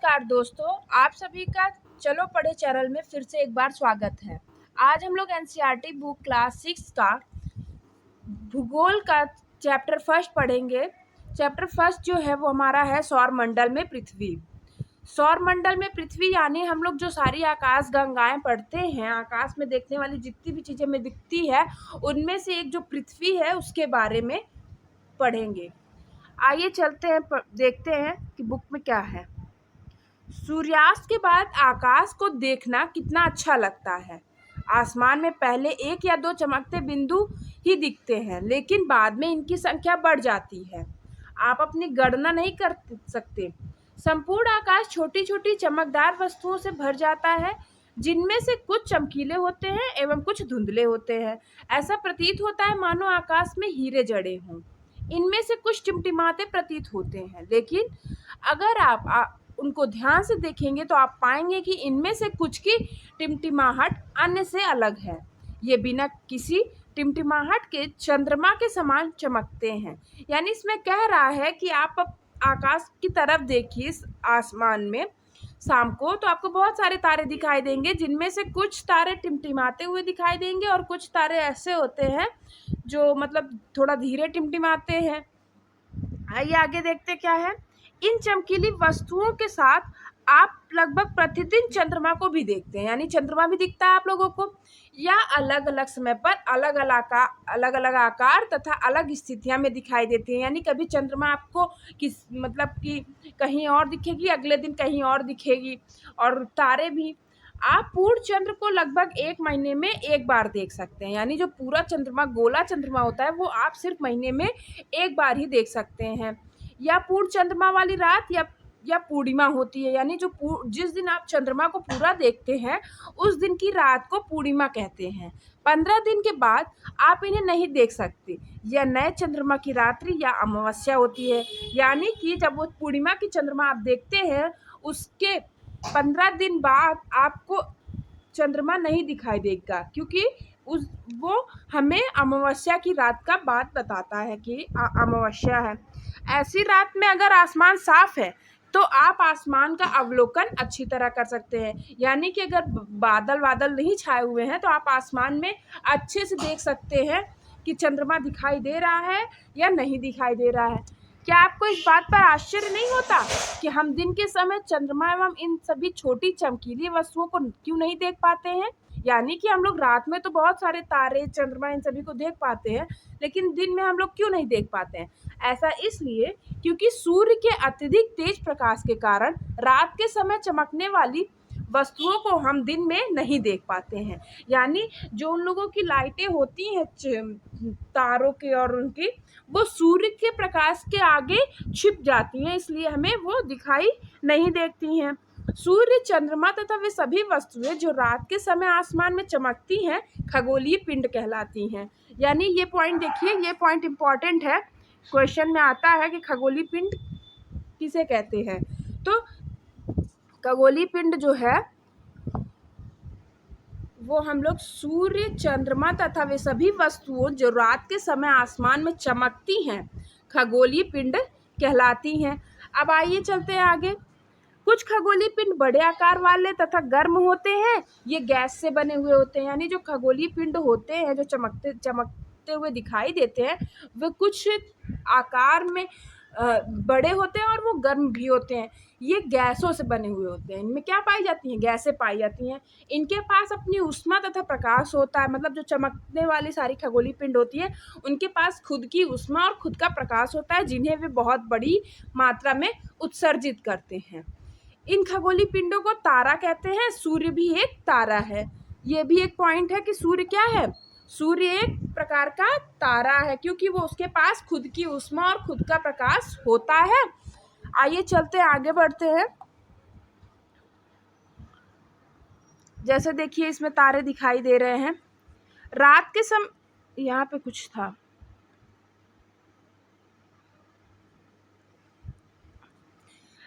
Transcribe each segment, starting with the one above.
नमस्कार दोस्तों, आप सभी का चलो पढ़े चैनल में फिर से एक बार स्वागत है। आज हम लोग एनसीईआरटी बुक क्लास 6 का भूगोल का चैप्टर फर्स्ट पढ़ेंगे। चैप्टर फर्स्ट जो है वो हमारा है सौर मंडल में पृथ्वी। सौर मंडल में पृथ्वी यानी हम लोग जो सारी आकाश गंगाएं पढ़ते हैं, आकाश में देखने वाली जितनी भी चीज़ें में दिखती है उनमें से एक जो पृथ्वी है उसके बारे में पढ़ेंगे। आइए चलते हैं, देखते हैं कि बुक में क्या है। सूर्यास्त के बाद आकाश को देखना कितना अच्छा लगता है। आसमान में पहले एक या दो चमकते बिंदु ही दिखते हैं, लेकिन बाद में इनकी संख्या बढ़ जाती है। आप अपनी गणना नहीं कर सकते। संपूर्ण आकाश छोटी छोटी चमकदार वस्तुओं से भर जाता है, जिनमें से कुछ चमकीले होते हैं एवं कुछ धुंधले होते हैं। ऐसा प्रतीत होता है मानो आकाश में हीरे जड़े हों। इनमें से कुछ टिमटिमाते प्रतीत होते हैं, लेकिन अगर आप उनको ध्यान से देखेंगे तो आप पाएंगे कि इनमें से कुछ की टिमटिमाहट अन्य से अलग है। ये बिना किसी टिमटिमाहट के चंद्रमा के समान चमकते हैं। यानी इसमें कह रहा है कि आप आकाश की तरफ देखिए, आसमान में शाम को तो आपको बहुत सारे तारे दिखाई देंगे, जिनमें से कुछ तारे टिमटिमाते हुए दिखाई देंगे और कुछ तारे ऐसे होते हैं जो मतलब थोड़ा धीरे टिमटिमाते हैं। आइए आगे देखते क्या है। इन चमकीली वस्तुओं के साथ आप लगभग प्रतिदिन चंद्रमा को भी देखते हैं, यानी चंद्रमा भी दिखता है आप लोगों को, या अलग अलग समय पर अलग अलग आकार तथा अलग स्थितियां में दिखाई देती हैं। यानी कभी चंद्रमा आपको किस मतलब कि कहीं और दिखेगी, अगले दिन कहीं और दिखेगी। और तारे भी आप पूर्ण चंद्र को लगभग एक महीने में एक बार देख सकते हैं। यानी जो पूरा चंद्रमा गोला चंद्रमा होता है वो आप सिर्फ महीने में एक बार ही देख सकते हैं। या पूर्ण चंद्रमा वाली रात या पूर्णिमा होती है, यानी जो जिस दिन आप चंद्रमा को पूरा देखते हैं उस दिन की रात को पूर्णिमा कहते हैं। 15 दिन के बाद आप इन्हें नहीं देख सकते। यह नए चंद्रमा की रात्रि या अमावस्या होती है। यानी कि जब वो पूर्णिमा की चंद्रमा आप देखते हैं उसके 15 दिन बाद आपको चंद्रमा नहीं दिखाई देगा, क्योंकि वो हमें अमावस्या की रात का बात बताता है कि अमावस्या है। ऐसी रात में अगर आसमान साफ है तो आप आसमान का अवलोकन अच्छी तरह कर सकते हैं। यानी कि अगर बादल नहीं छाए हुए हैं तो आप आसमान में अच्छे से देख सकते हैं कि चंद्रमा दिखाई दे रहा है या नहीं दिखाई दे रहा है। क्या आपको इस बात पर आश्चर्य नहीं होता कि हम दिन के समय चंद्रमा एवं इन सभी छोटी चमकीली वस्तुओं को क्यों नहीं देख पाते हैं? यानी कि हम लोग रात में तो बहुत सारे तारे, चंद्रमा, इन सभी को देख पाते हैं, लेकिन दिन में हम लोग क्यों नहीं देख पाते हैं? ऐसा इसलिए क्योंकि सूर्य के अत्यधिक तेज प्रकाश के कारण रात के समय चमकने वाली वस्तुओं को हम दिन में नहीं देख पाते हैं। यानी जो उन लोगों की लाइटें होती हैं तारों की और उनकी, वो सूर्य के प्रकाश के आगे छिप जाती हैं, इसलिए हमें वो दिखाई नहीं देती हैं। सूर्य, चंद्रमा तथा वे सभी वस्तुएं जो रात के समय आसमान में चमकती हैं खगोलीय पिंड कहलाती हैं। यानी ये पॉइंट देखिए, ये पॉइंट इम्पॉर्टेंट है, क्वेश्चन में आता है कि खगोलीय पिंड किसे कहते हैं। तो खगोलीय पिंड जो है वो हम लोग सूर्य, चंद्रमा तथा वे सभी वस्तुओं जो रात के समय आसमान में चमकती हैं खगोलीय पिंड कहलाती हैं। अब आइए चलते हैं आगे। कुछ खगोलीय पिंड बड़े आकार वाले तथा गर्म होते हैं, ये गैस से बने हुए होते हैं। यानी जो खगोलीय पिंड होते हैं जो चमकते हुए दिखाई देते हैं वे कुछ आकार में बड़े होते हैं और वो गर्म भी होते हैं। ये गैसों से बने हुए होते हैं। इनमें क्या पाई जाती हैं? गैसें पाई जाती हैं। इनके पास अपनी ऊष्मा तथा प्रकाश होता है। मतलब जो चमकने वाली सारी खगोलीय पिंड होती है उनके पास खुद की ऊष्मा और खुद का प्रकाश होता है, जिन्हें वे बहुत बड़ी मात्रा में उत्सर्जित करते हैं। इन खगोलीय पिंडों को तारा कहते हैं। सूर्य भी एक तारा है। ये भी एक पॉइंट है कि सूर्य क्या है? सूर्य एक प्रकार का तारा है, क्योंकि वो उसके पास खुद की ऊष्मा और खुद का प्रकाश होता है। आइए चलते हैं, आगे बढ़ते हैं। जैसे देखिए इसमें तारे दिखाई दे रहे हैं। रात के समय यहाँ पे कुछ था,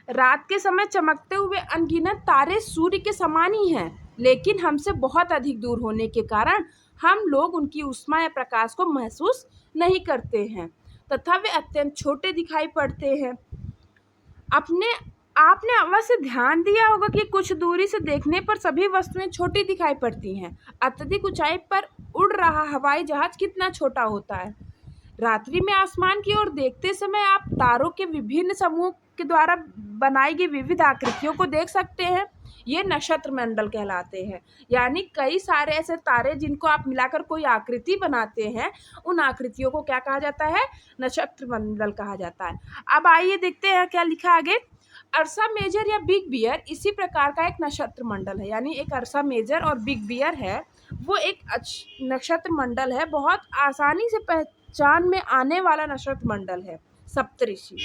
रात के समय चमकते हुए अनगिनत तारे सूर्य के समान ही हैं, लेकिन हमसे बहुत अधिक दूर होने के कारण हम लोग उनकी ऊष्मा या प्रकाश को महसूस नहीं करते हैं तथा वे अत्यंत छोटे दिखाई पड़ते हैं। अपने आपने अवश्य ध्यान दिया होगा कि कुछ दूरी से देखने पर सभी वस्तुएं छोटी दिखाई पड़ती हैं। अत्यधिक ऊंचाई पर उड़ रहा हवाई जहाज कितना छोटा होता है। रात्रि में आसमान की ओर देखते समय आप तारों के विभिन्न समूह के द्वारा बनाई गई विविध आकृतियों को देख सकते हैं। ये नक्षत्र मंडल कहलाते हैं। यानी कई सारे ऐसे तारे जिनको आप मिलाकर कोई आकृति बनाते हैं, उन आकृतियों को क्या कहा जाता है? नक्षत्र मंडल कहा जाता है। अब आइए देखते हैं क्या लिखा आगे। अर्सा मेजर या बिग बियर इसी प्रकार का एक नक्षत्र मंडल है। यानी एक अर्सा मेजर और बिग बियर है, वो एक नक्षत्र मंडल है, बहुत आसानी से पहचान में आने वाला नक्षत्र मंडल है। सप्तऋषि,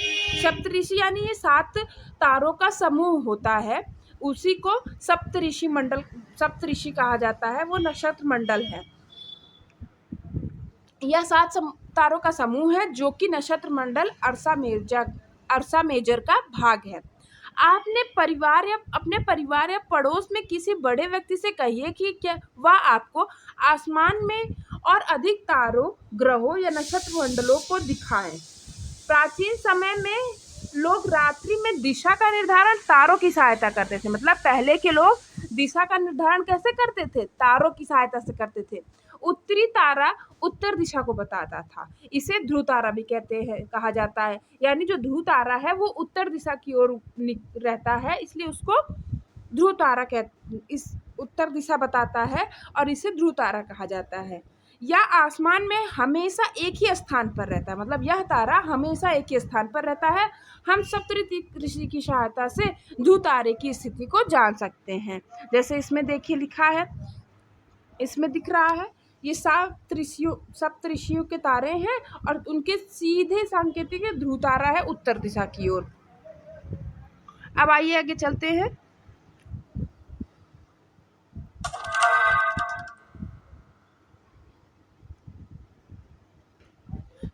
सप्तऋषि यानी ये 7 तारों का समूह होता है, उसी को सप्तऋषि मंडल, सप्तऋषि कहा जाता है, वो नक्षत्र मंडल है। यह 7 तारों का समूह है जो कि नक्षत्र मंडल अर्सा मेजर का भाग है। आपने परिवार या अपने परिवार या पड़ोस में किसी बड़े व्यक्ति से कहिए कि क्या वह आपको आसमान में और अधिक तारों, ग्रहों या नक्षत्र मंडलों को दिखाएं। प्राचीन समय में लोग रात्रि में दिशा का निर्धारण तारों की सहायता करते थे। मतलब पहले के लोग दिशा का निर्धारण कैसे करते थे? तारों की सहायता से करते थे। उत्तरी तारा उत्तर दिशा को बताता था, इसे ध्रुव तारा भी कहते हैं, कहा जाता है। यानी जो ध्रुव तारा है वो उत्तर दिशा की ओर रहता है, इसलिए उसको ध्रुव तारा इस उत्तर दिशा बताता है और इसे ध्रुव तारा कहा जाता है। या आसमान में हमेशा एक ही स्थान पर रहता है। मतलब यह तारा हमेशा एक ही स्थान पर रहता है। हम सप्तऋषि की सहायता से ध्रुव तारे की स्थिति को जान सकते हैं। जैसे इसमें देखिए लिखा है, इसमें दिख रहा है, ये सप्तऋषियों के तारे हैं और उनके सीधे सांकेतिक ध्रुव तारा है उत्तर दिशा की ओर। अब आइए आगे चलते हैं।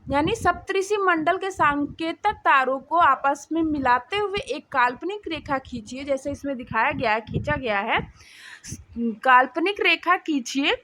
यानी सप्तऋषि मंडल के सांकेतिक तारों को आपस में मिलाते हुए एक काल्पनिक रेखा खींचिए। जैसे इसमें दिखाया गया है, खींचा गया है, काल्पनिक रेखा खींचिए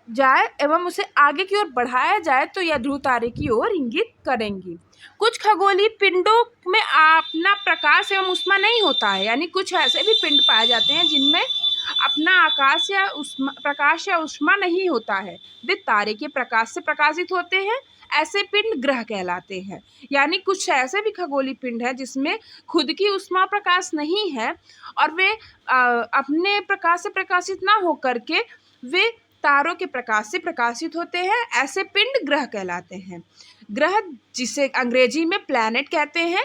जाए एवं उसे आगे की ओर बढ़ाया जाए तो यह ध्रुव तारे की ओर इंगित करेंगी। कुछ खगोलीय पिंडों में अपना प्रकाश एवं ऊष्मा नहीं होता है। यानी कुछ ऐसे भी पिंड पाए जाते हैं जिनमें अपना प्रकाश या ऊष्मा नहीं होता है, वे तारे के प्रकाश से प्रकाशित होते हैं। ऐसे पिंड ग्रह कहलाते हैं। यानी कुछ ऐसे भी खगोलीय पिंड हैं जिसमें खुद की ऊष्मा प्रकाश नहीं है और वे अपने प्रकाश से प्रकाशित ना होकर के वे तारों के प्रकाश से प्रकाशित होते हैं। ऐसे पिंड ग्रह कहलाते हैं। ग्रह जिसे अंग्रेजी में प्लैनेट कहते हैं,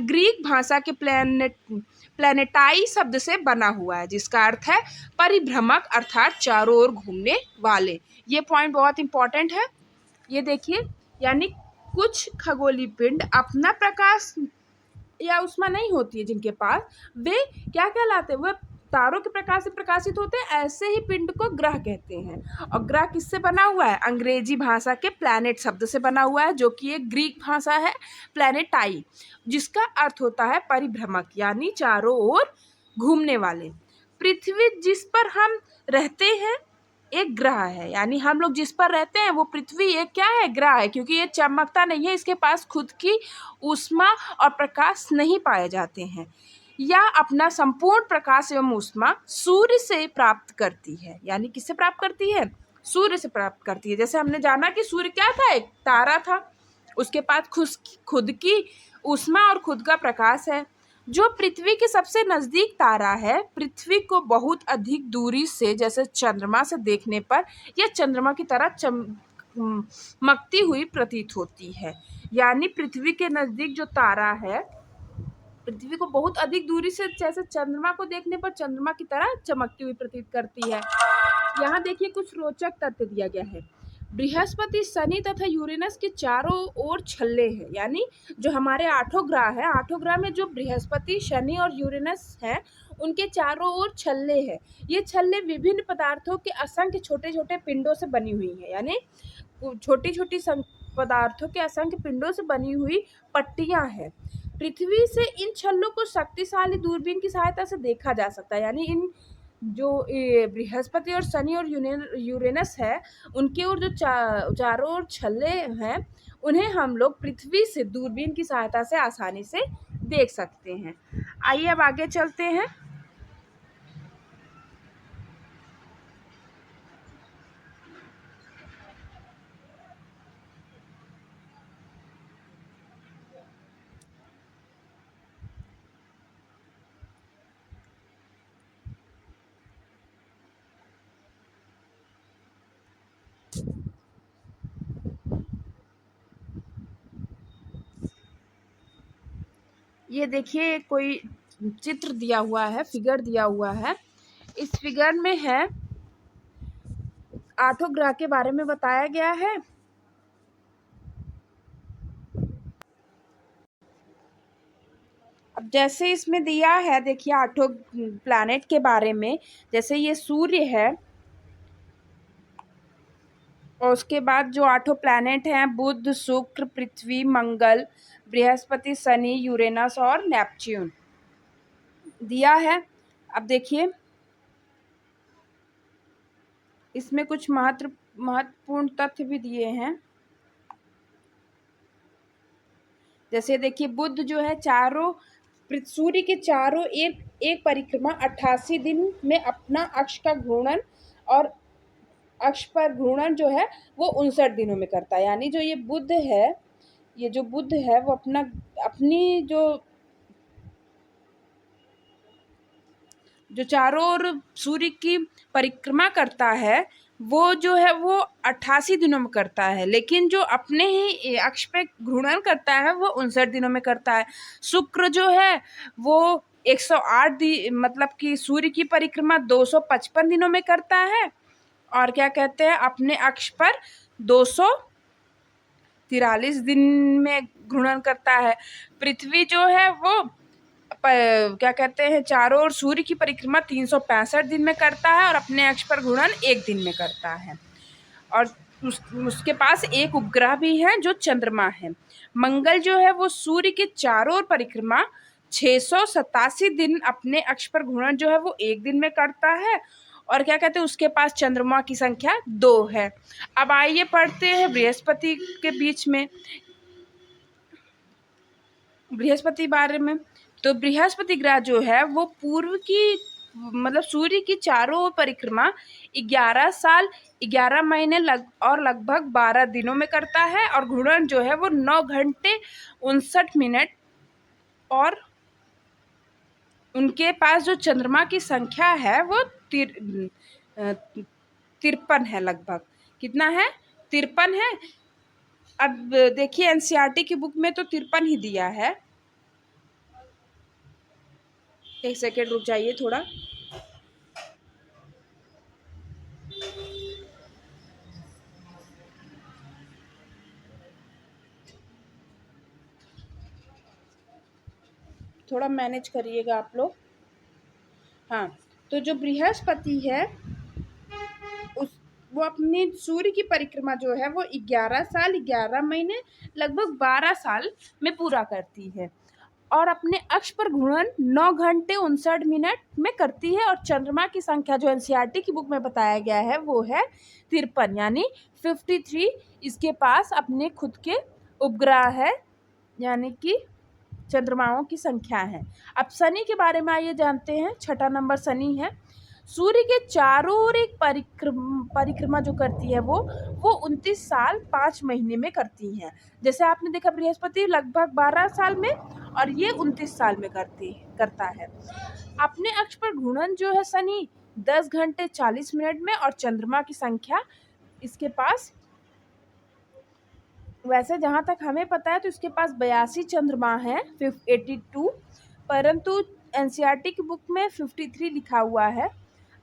ग्रीक भाषा के प्लैनेटाई शब्द से बना हुआ है, जिसका अर्थ है परिभ्रमक, अर्थात चारों ओर घूमने वाले। ये पॉइंट बहुत इंपॉर्टेंट है, ये देखिए। यानी कुछ खगोलीय पिंड अपना प्रकाश या ऊष्मा नहीं होती है जिनके पास, वे क्या कहलाते हैं? वह तारों के प्रकाश से प्रकाशित होते हैं। ऐसे ही पिंड को ग्रह कहते हैं। और ग्रह किससे बना हुआ है? अंग्रेजी भाषा के प्लैनेट शब्द से बना हुआ है, जो कि एक ग्रीक भाषा है, प्लैनेटाई, जिसका अर्थ होता है परिभ्रमक, यानी चारों ओर घूमने वाले। पृथ्वी जिस पर हम रहते हैं एक ग्रह है। यानी हम लोग जिस पर रहते हैं वो पृथ्वी एक क्या है? ग्रह है, क्योंकि ये चमकता नहीं है, इसके पास खुद की ऊष्मा और प्रकाश नहीं पाए जाते हैं। यह अपना संपूर्ण प्रकाश एवं ऊष्मा सूर्य से प्राप्त करती है। यानी किससे प्राप्त करती है? सूर्य से प्राप्त करती है। जैसे हमने जाना कि सूर्य क्या था? एक तारा था, उसके पास खुद की ऊष्मा और खुद का प्रकाश है। जो पृथ्वी के सबसे नज़दीक तारा है, पृथ्वी को बहुत अधिक दूरी से, जैसे चंद्रमा से देखने पर यह चंद्रमा की तरह चमकती हुई प्रतीत होती है। यानी पृथ्वी के नज़दीक जो तारा है, पृथ्वी को बहुत अधिक दूरी से जैसे चंद्रमा को देखने पर चंद्रमा की तरह चमकती हुई प्रतीत करती है। यहाँ देखिए कुछ रोचक तथ्य दिया गया है। बृहस्पति, शनि तथा यूरेनस के चारों ओर छल्ले हैं। यानी जो हमारे 8 ग्रह हैं, 8 ग्रह में जो बृहस्पति, शनि और यूरेनस हैं, उनके चारों ओर छल्ले हैं। ये छल्ले विभिन्न पदार्थों के असंख्य छोटे छोटे पिंडों से बनी हुई हैं। यानी छोटी छोटी पदार्थों के असंख्य पिंडों से बनी हुई पट्टियां हैं। पृथ्वी से इन छल्लों को शक्तिशाली दूरबीन की सहायता से देखा जा सकता है। यानी इन जो बृहस्पति और शनि और यूरेनस है, उनके ओर जो चारों ओर छल्ले हैं, उन्हें हम लोग पृथ्वी से दूरबीन की सहायता से आसानी से देख सकते हैं। आइए अब आगे चलते हैं। ये देखिए कोई चित्र दिया हुआ है, फिगर दिया हुआ है। इस फिगर में है आठों ग्रह के बारे में बताया गया है। अब जैसे इसमें दिया है, देखिए आठों प्लैनेट के बारे में। जैसे ये सूर्य है और उसके बाद जो आठों प्लैनेट हैं, बुध, शुक्र, पृथ्वी, मंगल, बृहस्पति, शनि, यूरेनस और नेपच्यून दिया है। अब देखिए इसमें कुछ महत्वपूर्ण तथ्य भी दिए हैं। जैसे देखिए बुध जो है सूर्य के चारों एक परिक्रमा 88 दिन में अपना अक्ष का घूर्णन, और अक्ष पर घूर्णन जो है वो 59 दिनों में करता है। यानी जो ये जो बुध है वो अपनी जो चारों ओर सूर्य की परिक्रमा करता है वो जो है वो 88 दिनों में करता है, लेकिन जो अपने ही अक्ष पे घूर्णन करता है वो 59 दिनों में करता है। शुक्र जो है वो 108 मतलब कि सूर्य की परिक्रमा 255 दिनों में करता है, और क्या कहते हैं अपने अक्ष पर 243 दिन में घूर्णन करता है। पृथ्वी जो है वो क्या कहते हैं चारों ओर सूर्य की परिक्रमा 365 दिन में करता है और अपने अक्ष पर घूर्णन 1 दिन में करता है। और उसके पास एक उपग्रह भी है जो चंद्रमा है। मंगल जो है वो सूर्य के चारों ओर परिक्रमा 687 दिन अपने अक्ष पर घूर्णन जो है वो 1 दिन में करता है, और क्या कहते हैं उसके पास चंद्रमा की संख्या 2 है। अब आइए पढ़ते हैं बृहस्पति के बीच में, बृहस्पति बारे में। तो बृहस्पति ग्रह जो है वो पूर्व की मतलब सूर्य की चारों ओर परिक्रमा 11 साल 11 महीने और लगभग 12 दिनों में करता है, और घूर्णन जो है वो 9 घंटे 59 मिनट, और उनके पास जो चंद्रमा की संख्या है वो 53 है लगभग। कितना है? 53 है। अब देखिए एनसीईआरटी की बुक में तो 53 ही दिया है। एक सेकेंड रुक जाइए थोड़ा। थोड़ा मैनेज करिएगा आप लोग। हाँ, तो जो बृहस्पति है वो अपनी सूर्य की परिक्रमा जो है वो 11 साल 11 महीने लगभग 12 साल में पूरा करती है, और अपने अक्ष पर घूर्णन 9 घंटे 59 मिनट में करती है। और चंद्रमा की संख्या जो एनसीईआरटी की बुक में बताया गया है वो है 53 यानी 53। इसके पास अपने खुद के उपग्रह है, यानी कि चंद्रमाओं की संख्या है। अब शनि के बारे में आइए जानते हैं। छठा नंबर शनि है। सूर्य के चारों ओर एक परिक्रमा जो करती है वो 29 साल 5 महीने में करती है। जैसे आपने देखा बृहस्पति लगभग 12 साल में, और ये 29 साल में करता है। अपने अक्ष पर घूर्णन जो है शनि 10 घंटे 40 मिनट में, और चंद्रमा की संख्या इसके पास, वैसे जहाँ तक हमें पता है तो इसके पास 82 चंद्रमा है 82, परंतु एनसीईआरटी की बुक में 53 लिखा हुआ है।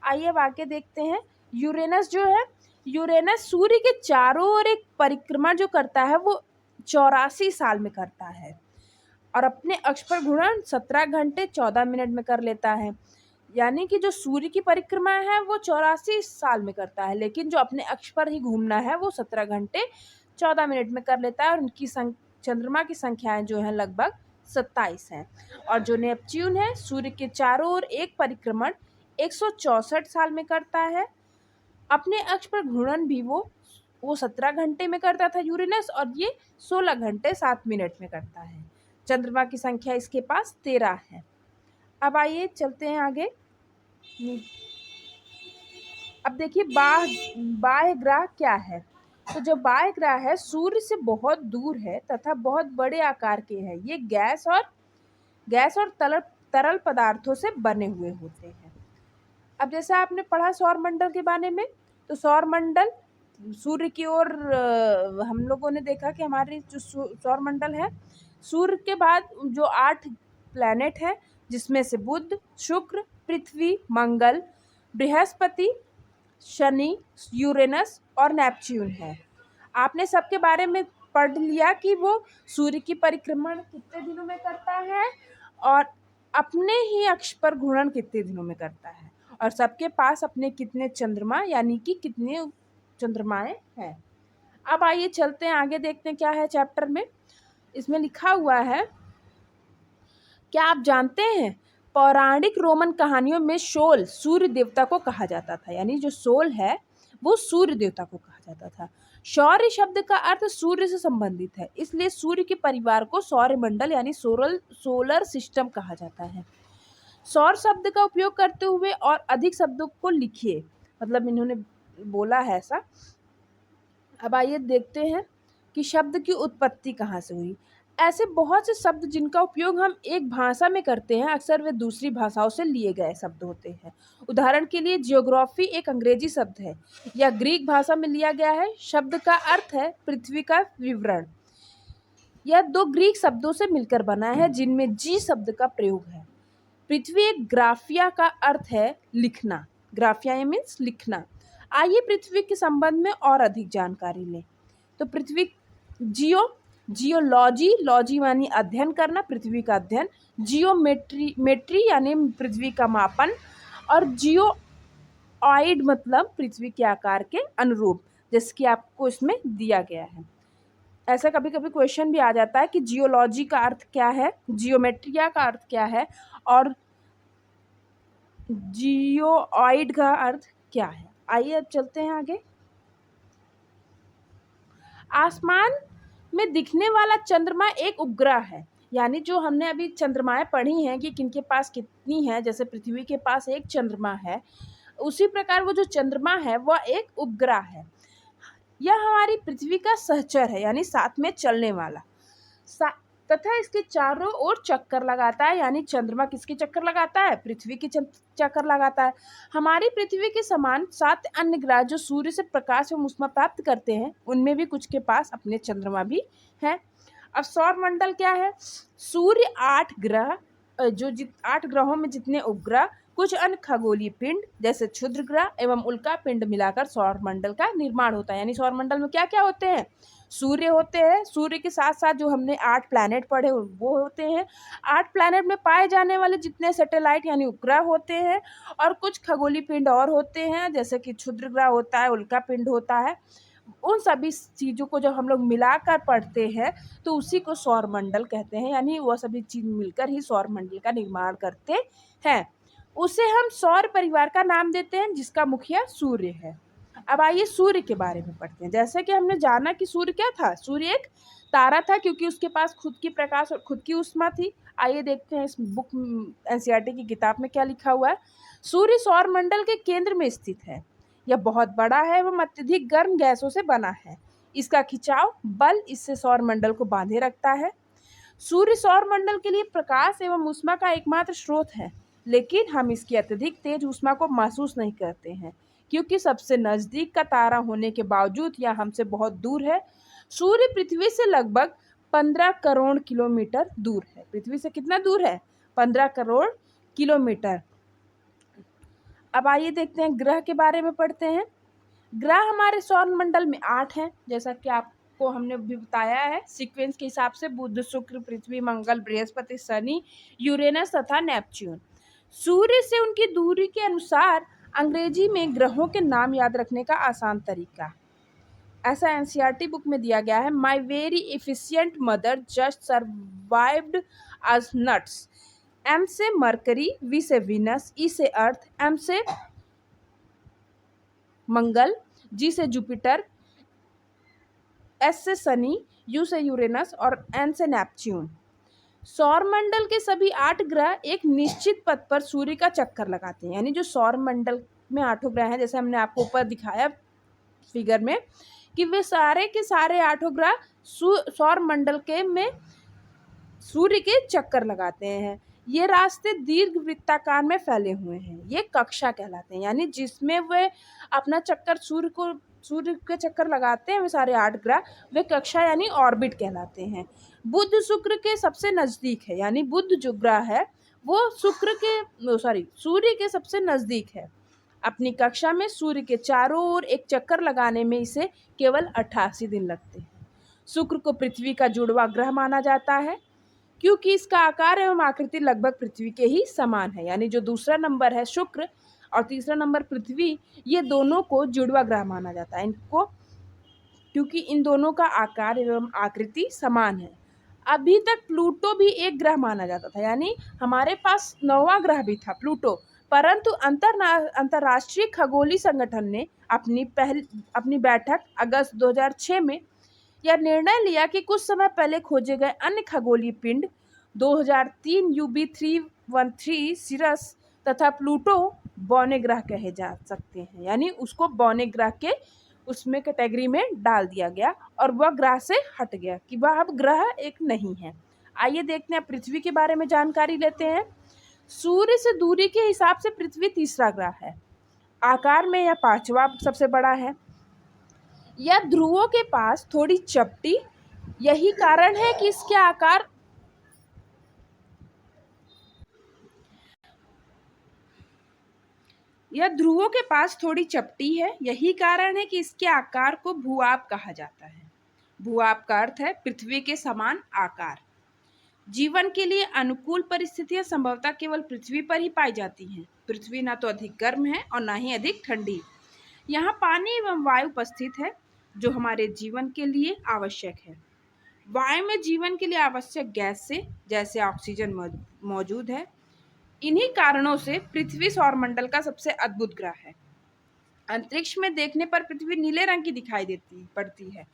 आइए अब आगे देखते हैं। यूरेनस जो है, यूरेनस सूर्य के चारों ओर एक परिक्रमा जो करता है वो 84 साल में करता है, और अपने अक्ष पर घूर्णन 17 घंटे 14 मिनट में कर लेता है। यानी कि जो सूर्य की परिक्रमा है वो 84 साल में करता है, लेकिन जो अपने अक्ष पर ही घूमना है वो 17 घंटे 14 मिनट में कर लेता है, और उनकी चंद्रमा की संख्याएं जो है लगभग 27 हैं। और जो नेपच्यून है सूर्य के चारों ओर एक परिक्रमण 164 साल में करता है। अपने अक्ष पर घूर्णन भी वो 17 घंटे में करता था यूरेनस, और ये 16 घंटे 7 मिनट में करता है। चंद्रमा की संख्या इसके पास 13 है। अब आइए चलते हैं आगे। अब देखिए बाह्य ग्रह क्या है। तो जो बाह्य ग्रह है सूर्य से बहुत दूर है तथा बहुत बड़े आकार के हैं। ये गैस और तरल पदार्थों से बने हुए होते हैं। अब जैसे आपने पढ़ा सौर मंडल के बारे में, तो सौर मंडल सूर्य की ओर हम लोगों ने देखा कि हमारी जो सौर मंडल है, सूर्य के बाद जो 8 प्लैनेट है, जिसमें से बुध, शुक्र, पृथ्वी, मंगल, बृहस्पति, शनि, यूरेनस और नेपच्यून है। आपने सबके बारे में पढ़ लिया कि वो सूर्य की परिक्रमण कितने दिनों में करता है और अपने ही अक्ष पर घूर्णन कितने दिनों में करता है, और सबके पास अपने कितने चंद्रमा यानी कि कितने चंद्रमाएं हैं। अब आइए चलते हैं आगे, देखते हैं क्या है चैप्टर में। इसमें लिखा हुआ है, क्या आप जानते हैं पौराणिक रोमन कहानियों में सोल सूर्य देवता को कहा जाता था, यानी जो सोल है वो सूर्य देवता को कहा जाता था। सौर्य शब्द का अर्थ सूर्य से संबंधित है, इसलिए सूर्य के परिवार को सौर मंडल यानी सोलर सिस्टम कहा जाता है। सौर शब्द का उपयोग करते हुए और अधिक शब्दों को लिखिए, मतलब इन्होंने बोला है ऐसा। अब आइए देखते हैं कि शब्द की उत्पत्ति कहाँ से हुई। ऐसे बहुत से शब्द जिनका उपयोग हम एक भाषा में करते हैं, अक्सर वे दूसरी भाषाओं से लिए गए शब्द होते हैं। उदाहरण के लिए जियोग्राफी एक अंग्रेजी शब्द है या ग्रीक भाषा में लिया गया है। शब्द का अर्थ है पृथ्वी का विवरण। यह 2 ग्रीक शब्दों से मिलकर बना है जिनमें जी शब्द का प्रयोग है। पृथ्वी एक ग्राफिया का अर्थ है लिखना। ग्राफिया मीन्स लिखना। आइए पृथ्वी के संबंध में और अधिक जानकारी लें। तो पृथ्वी जियोलॉजी, लॉजी यानी अध्ययन करना, पृथ्वी का अध्ययन। जियोमेट्री यानी पृथ्वी का मापन, और जियोइड मतलब पृथ्वी के आकार के अनुरूप, जैसे कि आपको इसमें दिया गया है। ऐसा कभी कभी क्वेश्चन भी आ जाता है कि जियोलॉजी का अर्थ क्या है, जियोमेट्रिया का अर्थ क्या है और जियोइड का अर्थ क्या है। आइए अब चलते हैं आगे। आसमान में दिखने वाला चंद्रमा एक उपग्रह है, यानी जो हमने अभी चंद्रमाएं पढ़ी हैं कि किनके पास कितनी है, जैसे पृथ्वी के पास एक चंद्रमा है, उसी प्रकार वो जो चंद्रमा है वह एक उपग्रह है। यह हमारी पृथ्वी का सहचर है, यानी साथ में चलने वाला, तथा इसके चारों ओर चक्कर लगाता है। यानी चंद्रमा किसके चक्कर लगाता है? पृथ्वी के चक्कर लगाता है। हमारी पृथ्वी के समान 7 अन्य ग्रह जो सूर्य से प्रकाश एवं ऊष्मा प्राप्त करते हैं, उनमें भी कुछ के पास अपने चंद्रमा भी हैं। अब सौर मंडल क्या है? सूर्य 8 ग्रह, 8 ग्रहों में जितने उपग्रह, कुछ अन्य खगोलीय पिंड जैसे क्षुद्र ग्रह एवं उल्का पिंड मिलाकर सौर मंडल का निर्माण होता है। यानी सौर मंडल में क्या क्या होते हैं? सूर्य होते हैं, सूर्य के साथ साथ जो हमने 8 प्लैनेट पढ़े वो होते हैं। 8 प्लैनेट में पाए जाने वाले जितने सैटेलाइट यानी उपग्रह होते हैं, और कुछ खगोलीय पिंड और होते हैं, जैसे कि क्षुद्र ग्रह होता है, उल्का पिंड होता है। उन सभी चीज़ों को जब हम लोग मिलाकर पढ़ते हैं तो उसी को सौर मंडल कहते हैं। यानी वह सभी चीज़ मिलकर ही सौर मंडल का निर्माण करते हैं। उसे हम सौर परिवार का नाम देते हैं, जिसका मुखिया सूर्य है। अब आइए सूर्य के बारे में पढ़ते हैं। जैसे कि हमने जाना कि सूर्य क्या था? सूर्य एक तारा था, क्योंकि उसके पास खुद की प्रकाश और खुद की ऊष्मा थी। आइए देखते हैं इस बुक एनसीईआरटी की किताब में क्या लिखा हुआ है। सूर्य सौर मंडल के केंद्र में स्थित है। यह बहुत बड़ा है एवं अत्यधिक गर्म गैसों से बना है। इसका खिंचाव बल इससे सौर मंडल को बांधे रखता है। सूर्य सौर मंडल के लिए प्रकाश एवं ऊष्मा का एकमात्र स्रोत है, लेकिन हम इसकी अत्यधिक तेज ऊष्मा को महसूस नहीं करते हैं, क्योंकि सबसे नजदीक का तारा होने के बावजूद यह हमसे बहुत दूर है। सूर्य पृथ्वी से लगभग 15 करोड़ किलोमीटर दूर है। पृथ्वी से कितना दूर है? 15 करोड़ किलोमीटर। अब आइए देखते हैं ग्रह के बारे में पढ़ते हैं। ग्रह हमारे सौर मंडल में 8 हैं, जैसा कि आपको हमने भी बताया है सीक्वेंस के हिसाब से: बुध, शुक्र, पृथ्वी, मंगल, बृहस्पति, शनि, यूरेनस तथा नेपच्यून। सूर्य से उनकी दूरी के अनुसार अंग्रेजी में ग्रहों के नाम याद रखने का आसान तरीका, ऐसा एनसीईआरटी बुक में दिया गया है। My very efficient mother just survived as nuts. M से मरकरी, वी से वीनस, ई से अर्थ, एम से मंगल, जी से जुपिटर, एस से शनि, यू से यूरेनस और एन से नेपच्यून। सौरमंडल के सभी 8 ग्रह एक निश्चित पथ पर सूर्य का चक्कर लगाते हैं। यानी जो सौरमंडल में 8 ग्रह हैं, जैसे हमने आपको ऊपर दिखाया फिगर में, कि वे सारे के सारे 8 ग्रह सौरमंडल के में सूर्य के चक्कर लगाते हैं। ये रास्ते दीर्घ वृत्ताकार में फैले हुए हैं। ये कक्षा कहलाते हैं। यानी जिसमें वे अपना चक्कर सूर्य के चक्कर लगाते हैं, वे सारे 8 ग्रह, वे कक्षा यानी ऑर्बिट कहलाते हैं। बुध शुक्र के सबसे नजदीक है। यानी बुध जो ग्रह है वो सूर्य के सबसे नजदीक है। अपनी कक्षा में सूर्य के चारों ओर एक चक्कर लगाने में इसे केवल 88 दिन लगते हैं। शुक्र को पृथ्वी का जुड़वा ग्रह माना जाता है क्योंकि इसका आकार एवं आकृति लगभग पृथ्वी के ही समान है। यानी जो दूसरा नंबर है शुक्र और तीसरा नंबर पृथ्वी, ये दोनों को जुड़वा ग्रह माना जाता है इनको, क्योंकि इन दोनों का आकार एवं आकृति समान है। अभी तक प्लूटो भी एक ग्रह माना जाता था। यानी हमारे पास 9वां ग्रह भी था प्लूटो, परंतु अंतर्राष्ट्रीय खगोलीय संगठन ने अपनी बैठक अगस्त 2006 में यह निर्णय लिया कि कुछ समय पहले खोजे गए अन्य खगोलीय पिंड 2003 UB313 सिरस तथा प्लूटो बौने ग्रह कहे जा सकते हैं। यानी उसको बौने ग्रह के उसमें कैटेगरी में डाल दिया गया और वह ग्रह से हट गया कि वह अब ग्रह एक नहीं है। आइए देखते हैं पृथ्वी के बारे में जानकारी लेते हैं। सूर्य से दूरी के हिसाब से पृथ्वी तीसरा ग्रह है। आकार में यह 5वां सबसे बड़ा है। यह ध्रुवों के पास थोड़ी चपटी, यही कारण है कि इसके आकार यह ध्रुवों के पास थोड़ी चपटी है। यही कारण है कि इसके आकार को भूआब कहा जाता है। भूआब का अर्थ है पृथ्वी के समान आकार। जीवन के लिए अनुकूल परिस्थितियां संभवतः केवल पृथ्वी पर ही पाई जाती हैं। पृथ्वी ना तो अधिक गर्म है और ना ही अधिक ठंडी। यहाँ पानी एवं वायु उपस्थित है जो हमारे जीवन के लिए आवश्यक है। वायु में जीवन के लिए आवश्यक गैस से जैसे ऑक्सीजन मौजूद है। इन्हीं कारणों से पृथ्वी सौरमंडल का सबसे अद्भुत ग्रह है। अंतरिक्ष में देखने पर पृथ्वी नीले रंग की पड़ती है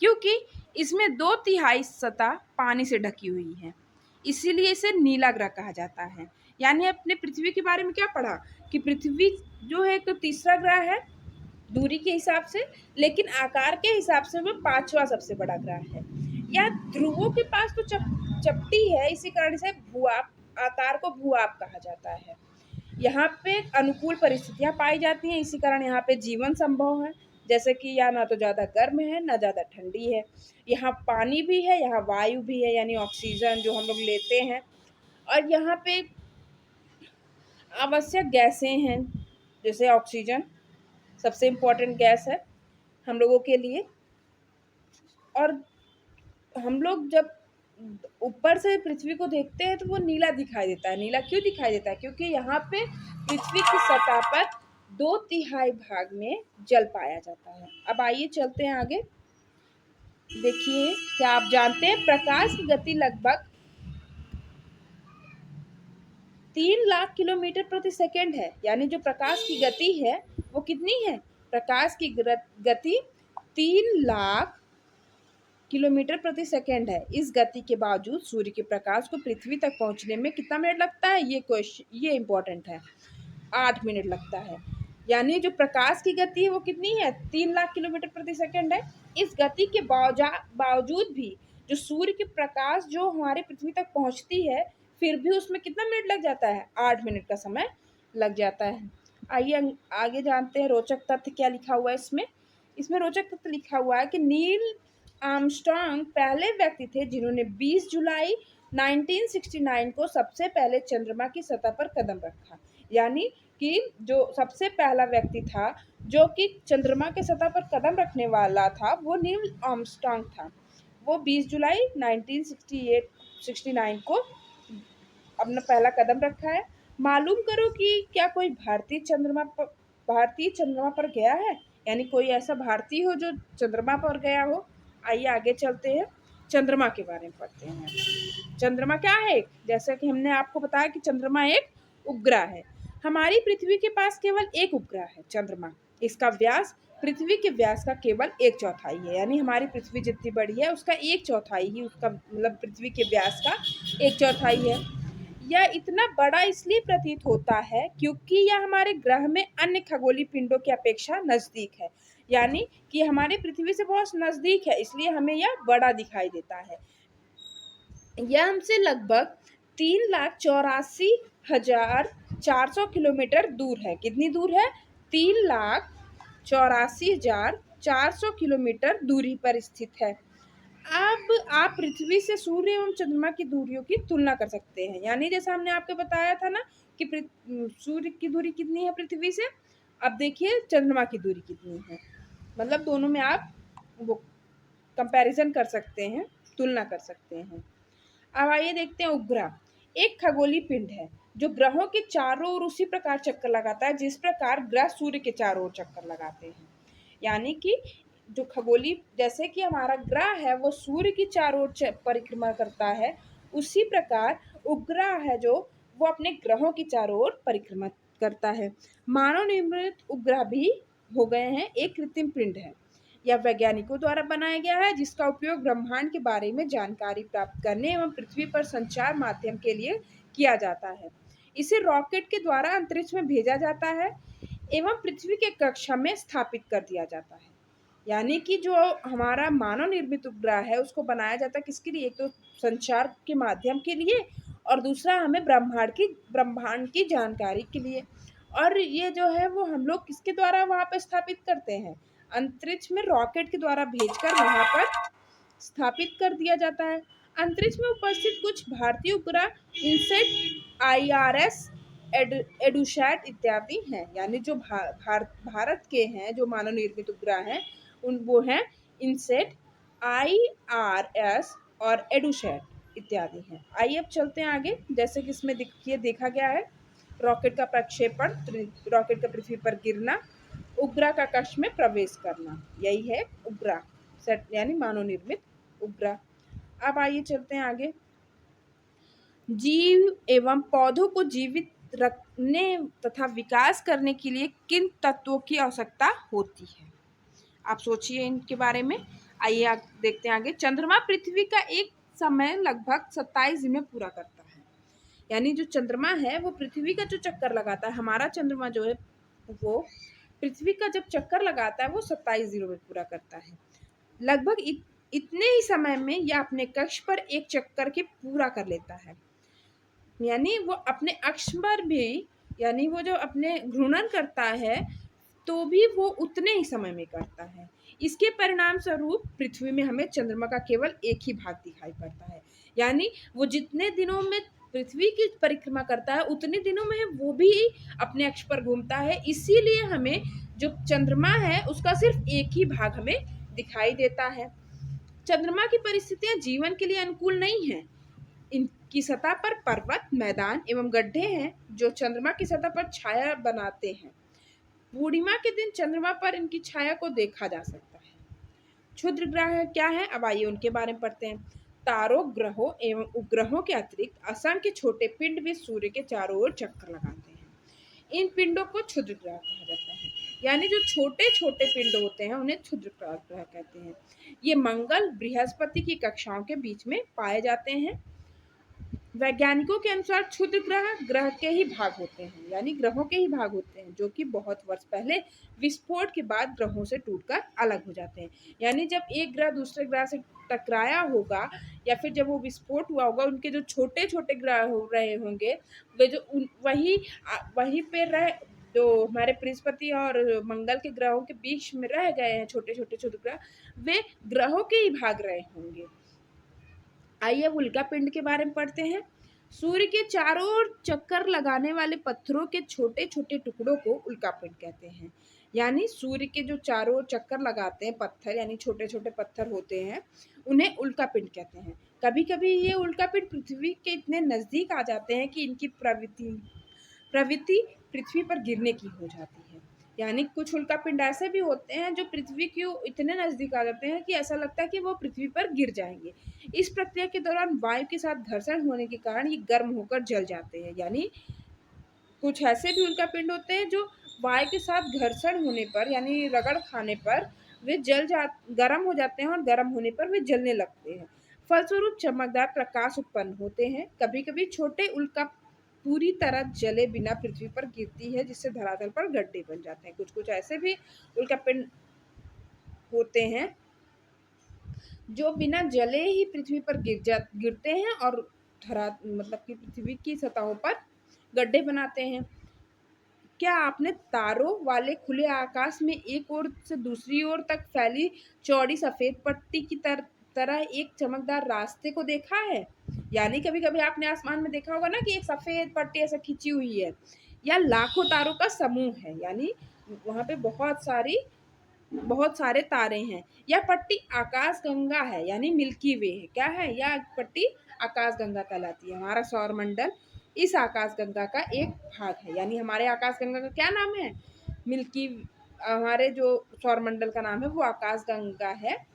क्योंकि इसमें 2/3 सतह पानी से ढकी हुई है, इसीलिए इसे नीला ग्रह कहा जाता है। यानी अपने पृथ्वी के बारे में क्या पढ़ा कि पृथ्वी जो है तो तीसरा ग्रह है दूरी के हिसाब से, लेकिन आकार के हिसाब से वो 5वां सबसे बड़ा ग्रह है। यह ध्रुवों के पास तो चपटी है, इसी कारण से आकार को भूआब कहा जाता है। यहाँ पे अनुकूल परिस्थितियां पाई जाती हैं, इसी कारण यहाँ पे जीवन संभव है। जैसे कि यहाँ ना तो ज़्यादा गर्म है ना ज़्यादा ठंडी है। यहाँ पानी भी है, यहाँ वायु भी है यानी ऑक्सीजन जो हम लोग लेते हैं, और यहाँ पे आवश्यक गैसें हैं जैसे ऑक्सीजन सबसे इम्पोर्टेंट गैस है हम लोगों के लिए। और हम लोग जब ऊपर से पृथ्वी को देखते हैं तो वो नीला दिखाई देता है। नीला क्यों दिखाई देता है? क्योंकि यहाँ पे पृथ्वी की सतह पर 2/3 भाग में जल पाया जाता है। अब आइए चलते हैं आगे। देखिए, क्या आप जानते हैं प्रकाश की गति लगभग 3 लाख किलोमीटर प्रति सेकेंड है। यानी जो प्रकाश की गति है वो कितनी है? प्रकाश की गति 3 लाख किलोमीटर प्रति सेकेंड है। इस गति के बावजूद सूर्य के प्रकाश को पृथ्वी तक पहुंचने में कितना मिनट लगता है? ये इम्पोर्टेंट है, 8 मिनट लगता है। यानी जो प्रकाश की गति है वो कितनी है? 3 लाख किलोमीटर प्रति सेकेंड है। इस गति के बावजूद भी जो सूर्य के प्रकाश जो हमारे पृथ्वी तक पहुंचती है, फिर भी उसमें कितना मिनट लग जाता है? 8 मिनट का समय लग जाता है। आइए आगे जानते हैं रोचक तथ्य क्या लिखा हुआ है इसमें रोचक तथ्य लिखा हुआ है कि नील आर्मस्ट्रांग पहले व्यक्ति थे जिन्होंने 20 जुलाई 1969 को सबसे पहले चंद्रमा की सतह पर कदम रखा। यानी कि जो सबसे पहला व्यक्ति था जो कि चंद्रमा के सतह पर कदम रखने वाला था वो नील आर्मस्ट्रांग था। वो 20 जुलाई 1969 को अपना पहला कदम रखा है। मालूम करो कि क्या कोई भारतीय चंद्रमा पर गया है? यानी कोई ऐसा भारतीय हो जो चंद्रमा पर गया हो। आइए आगे चलते हैं, चंद्रमा के बारे में पढ़ते हैं। चंद्रमा क्या है? जैसा कि हमने आपको बताया कि चंद्रमा एक उपग्रह है। हमारी पृथ्वी के पास केवल एक उपग्रह है चंद्रमा। इसका व्यास पृथ्वी के व्यास का केवल 1/4 है, यानी हमारी पृथ्वी जितनी बड़ी है उसका 1/4 ही उसका मतलब पृथ्वी के व्यास का 1/4 है। यह इतना बड़ा इसलिए प्रतीत होता है क्योंकि यह हमारे ग्रह में अन्य खगोलीय पिंडों की अपेक्षा नजदीक है, यानी कि हमारी पृथ्वी से बहुत नजदीक है, इसलिए हमें यह बड़ा दिखाई देता है। यह हमसे लगभग 3,84,400 किलोमीटर दूर है। कितनी दूर है? 3,84,400 किलोमीटर दूरी पर स्थित है। अब आप पृथ्वी से सूर्य एवं चंद्रमा की दूरियों की तुलना कर सकते हैं, यानी जैसा हमने आपको बताया था ना कि सूर्य की दूरी कितनी है पृथ्वी से, अब देखिए चंद्रमा की दूरी कितनी है, मतलब दोनों में आप वो कंपैरिजन कर सकते हैं, तुलना कर सकते हैं। अब आइए देखते हैं उपग्रह। एक खगोलीय पिंड है जो ग्रहों के चारों ओर उसी प्रकार चक्कर लगाता है जिस प्रकार ग्रह सूर्य के चारों ओर चक्कर लगाते हैं, यानी कि जो खगोलीय, जैसे कि हमारा ग्रह है वो सूर्य की चारों ओर परिक्रमा करता है, उसी प्रकार उपग्रह है जो वो अपने ग्रहों की चारों ओर परिक्रमा करता है। मानव निर्मित उपग्रह भी हो गए हैं एक कृत्रिम पिंड है। यह वैज्ञानिकों द्वारा बनाया गया है जिसका उपयोग ब्रह्मांड के बारे में जानकारी प्राप्त करने एवं पृथ्वी पर संचार माध्यम के लिए किया जाता है। इसे रॉकेट के द्वारा अंतरिक्ष में भेजा जाता है एवं पृथ्वी के कक्षा में स्थापित कर दिया जाता है। यानी कि जो हमारा मानव निर्मित उपग्रह है उसको बनाया जाता है किसके लिए? एक तो संचार के माध्यम के लिए और दूसरा हमें ब्रह्मांड की जानकारी के लिए। और ये जो है वो हम लोग किसके द्वारा वहाँ पर स्थापित करते हैं? अंतरिक्ष में रॉकेट के द्वारा भेजकर वहाँ पर स्थापित कर दिया जाता है। अंतरिक्ष में उपस्थित कुछ भारतीय उपग्रह इनसेट, IRS, एडुसैट इत्यादि हैं, यानी जो भारत के हैं जो मानव निर्मित उपग्रह हैं वो हैं इनसेट, IRS और एडुसैट इत्यादि हैं। आइए अब चलते हैं आगे। जैसे कि इसमें देखा गया है रॉकेट का प्रक्षेपण, रॉकेट का पृथ्वी पर गिरना, उपग्रह का कक्ष में प्रवेश करना, यही है उपग्रह सेट यानी मानव निर्मित उपग्रह। अब आइए चलते हैं आगे। जीव एवं पौधों को जीवित रखने तथा विकास करने के लिए किन तत्वों की आवश्यकता होती है? आप सोचिए इनके बारे में। आइए देखते हैं आगे। चंद्रमा पृथ्वी का एक समय लगभग 27 दिन में पूरा करता है, यानी जो चंद्रमा है वो पृथ्वी का जो चक्कर लगाता है, हमारा चंद्रमा जो है वो पृथ्वी का जब चक्कर लगाता है वो 27 दिनों में पूरा करता है। लगभग इतने ही समय में यह अपने कक्ष पर एक चक्कर के पूरा कर लेता है, यानी वो अपने अक्ष पर भी, यानी वो जो अपने घूर्णन करता है तो भी वो उतने ही समय में करता है। इसके परिणाम स्वरूप पृथ्वी में हमें चंद्रमा का केवल एक ही भाग दिखाई पड़ता है, यानी वो जितने दिनों में पृथ्वी की परिक्रमा करता है उतने दिनों में वो भी अपने अक्ष पर घूमता है, इसीलिए हमें जो चंद्रमा है उसका सिर्फ एक ही भाग हमें दिखाई देता है। चंद्रमा की परिस्थितियां जीवन के लिए अनुकूल नहीं है। इनकी सतह पर पर्वत, मैदान एवं गड्ढे हैं जो चंद्रमा की सतह पर छाया बनाते हैं। पूर्णिमा के दिन चंद्रमा पर इनकी छाया को देखा जा सकता है। क्षुद्र ग्रह क्या है? अब आइए उनके बारे में पढ़ते हैं। तारों, ग्रहों एवं उपग्रहों के अतिरिक्त असंख्य छोटे पिंड भी सूर्य के चारों ओर चक्कर लगाते हैं। इन पिंडों को क्षुद्र ग्रह कहा जाता है, यानी जो छोटे छोटे पिंड होते हैं उन्हें क्षुद्र ग्रह कहते हैं। ये मंगल, बृहस्पति की कक्षाओं के बीच में पाए जाते हैं। वैज्ञानिकों के अनुसार क्षुद्र ग्रह के ही भाग होते हैं, यानी ग्रहों के ही भाग होते हैं जो कि बहुत वर्ष पहले विस्फोट के बाद ग्रहों से टूटकर अलग हो जाते हैं। यानी जब एक ग्रह दूसरे ग्रह से टकराया होगा या फिर जब वो विस्फोट हुआ होगा, उनके जो छोटे छोटे ग्रह हो रहे होंगे वे जो वहीं पे रह जो हमारे बृहस्पति और मंगल के ग्रहों के बीच में रह गए हैं छोटे छोटे क्षुद्र ग्रह, वे ग्रहों के ही भाग रहे होंगे। आइए अब उल्का पिंड के बारे में पढ़ते हैं। सूर्य के चारों ओर चक्कर लगाने वाले पत्थरों के छोटे छोटे टुकड़ों को उल्का पिंड कहते हैं, यानी सूर्य के जो चारों ओर चक्कर लगाते हैं पत्थर, यानी छोटे छोटे पत्थर होते हैं, उन्हें उल्का पिंड कहते हैं। कभी कभी ये उल्का पिंड पृथ्वी के इतने नजदीक आ जाते हैं कि इनकी प्रवृत्ति पृथ्वी पर गिरने की हो जाती है, यानी कुछ उल्का पिंड ऐसे भी होते हैं जो पृथ्वी के इतने नजदीक आ जाते हैं कि ऐसा लगता है कि वो पृथ्वी पर गिर जाएंगे। इस प्रक्रिया के दौरान वायु के साथ घर्षण होने के कारण ये गर्म होकर जल जाते हैं, यानी कुछ ऐसे भी उल्का पिंड होते हैं जो वायु के साथ घर्षण होने पर यानी रगड़ खाने पर वे गर्म हो जाते हैं और गर्म होने पर वे जलने लगते हैं। फलस्वरूप चमकदार प्रकाश उत्पन्न होते हैं। कभी-कभी छोटे उल्का पूरी तरह जले बिना पृथ्वी पर गिरती है, जिससे धरातल पर गड्ढे बन जाते हैं। कुछ-कुछ ऐसे भी उल्कापिंड होते हैं जो बिना जले ही पृथ्वी पर गिरते हैं और मतलब कि पृथ्वी की सतहों पर गड्ढे बनाते हैं। क्या आपने तारों वाले खुले आकाश में एक ओर से दूसरी ओर तक फैली चौड़ी सफेद पट्टी की तरह एक चमकदार रास्ते को देखा है? यानी कभी-कभी आपने आसमान में देखा होगा ना कि एक सफेद पट्टी ऐसे खींची हुई है, या लाखों तारों का समूह है, यानी वहां पे बहुत सारे तारे हैं। यह पट्टी आकाश गंगा है, यानी मिल्की वे है। क्या है यह पट्टी? आकाश गंगा कहलाती है। हमारा सौर मंडल इस आकाश गंगा का एक भाग है, यानी हमारे आकाश गंगा का क्या नाम है? मिल्की। हमारे जो सौर मंडल का नाम है वो आकाश गंगा है।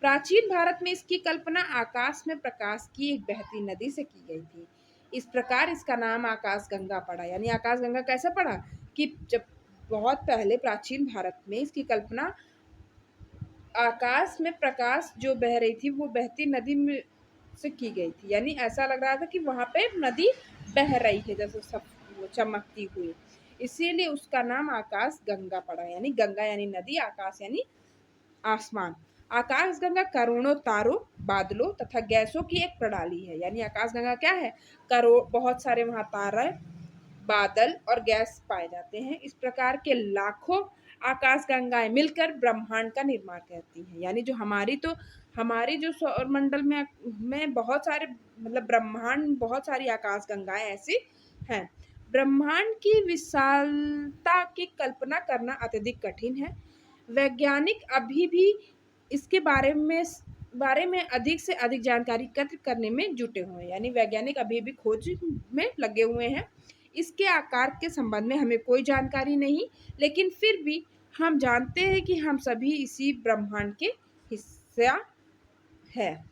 प्राचीन भारत में इसकी कल्पना आकाश में प्रकाश की एक बहती नदी से की गई थी। इस प्रकार इसका नाम आकाश गंगा पड़ा। यानी आकाश गंगा कैसे पड़ा कि जब बहुत पहले प्राचीन भारत में इसकी कल्पना आकाश में प्रकाश जो बह रही थी वो बहती नदी में से की गई थी। यानी ऐसा लग रहा था कि वहां पे नदी बह रही है जैसे सब वो चमकती हुई, इसीलिए उसका नाम आकाश गंगा पड़ा। यानी गंगा यानी नदी, आकाश यानी आसमान। आकाश गंगा करोड़ों तारों, बादलों तथा गैसों की एक प्रणाली है। यानी आकाश गंगा क्या है? बहुत सारे वहां तारे, बादल और गैस पाए जाते हैं। इस प्रकार के लाखों आकाश गंगाएं मिलकर ब्रह्मांड का निर्माण करती हैं। यानी जो हमारी जो सौर मंडल में बहुत सारे मतलब ब्रह्मांड बहुत सारी आकाश गंगाएं ऐसी हैं। ब्रह्मांड की विशालता की कल्पना करना अत्यधिक कठिन है। वैज्ञानिक अभी भी इसके बारे में अधिक से अधिक जानकारी एकत्र करने में जुटे हुए हैं। यानी वैज्ञानिक अभी भी खोज में लगे हुए हैं। इसके आकार के संबंध में हमें कोई जानकारी नहीं, लेकिन फिर भी हम जानते हैं कि हम सभी इसी ब्रह्मांड के हिस्सा है।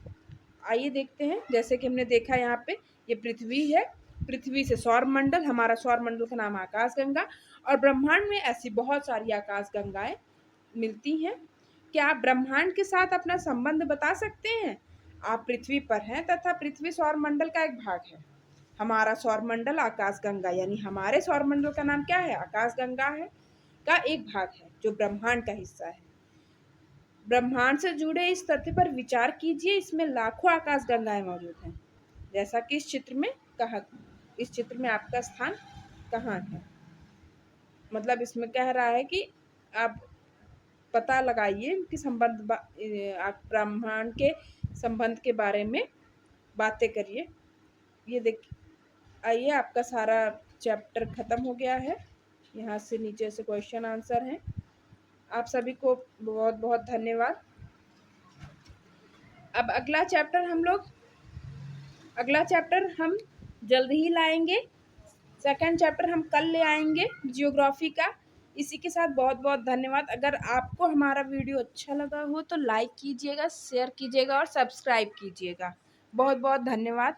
आइए देखते हैं। जैसे कि हमने देखा यहाँ पे ये पृथ्वी है, पृथ्वी से सौर मंडल, हमारा सौर मंडल का नाम आकाश गंगा, और ब्रह्मांड में ऐसी बहुत सारी आकाश गंगाएं मिलती हैं। क्या आप ब्रह्मांड के साथ अपना संबंध बता सकते हैं? आप पृथ्वी पर हैं तथा पृथ्वी सौर मंडल का एक भाग है। हमारा सौर मंडल आकाश गंगा यानी हमारे सौर मंडल का नाम क्या है? आकाश गंगा है, का एक भाग है जो ब्रह्मांड का हिस्सा है। ब्रह्मांड से जुड़े इस तथ्य पर विचार कीजिए, इसमें लाखों आकाश गंगाएं मौजूद हैं। जैसा कि इस चित्र में आपका स्थान कहाँ है? मतलब इसमें कह रहा है कि आप पता लगाइए कि आप ब्रह्मांड के संबंध के बारे में बातें करिए। ये देखिए, आइए आपका सारा चैप्टर खत्म हो गया है। यहाँ से नीचे से क्वेश्चन आंसर हैं। आप सभी को बहुत बहुत धन्यवाद। अब अगला चैप्टर हम जल्द ही लाएंगे। सेकंड चैप्टर हम कल ले आएंगे जियोग्राफी का। इसी के साथ बहुत बहुत धन्यवाद। अगर आपको हमारा वीडियो अच्छा लगा हो तो लाइक कीजिएगा, शेयर कीजिएगा और सब्सक्राइब कीजिएगा। बहुत बहुत धन्यवाद।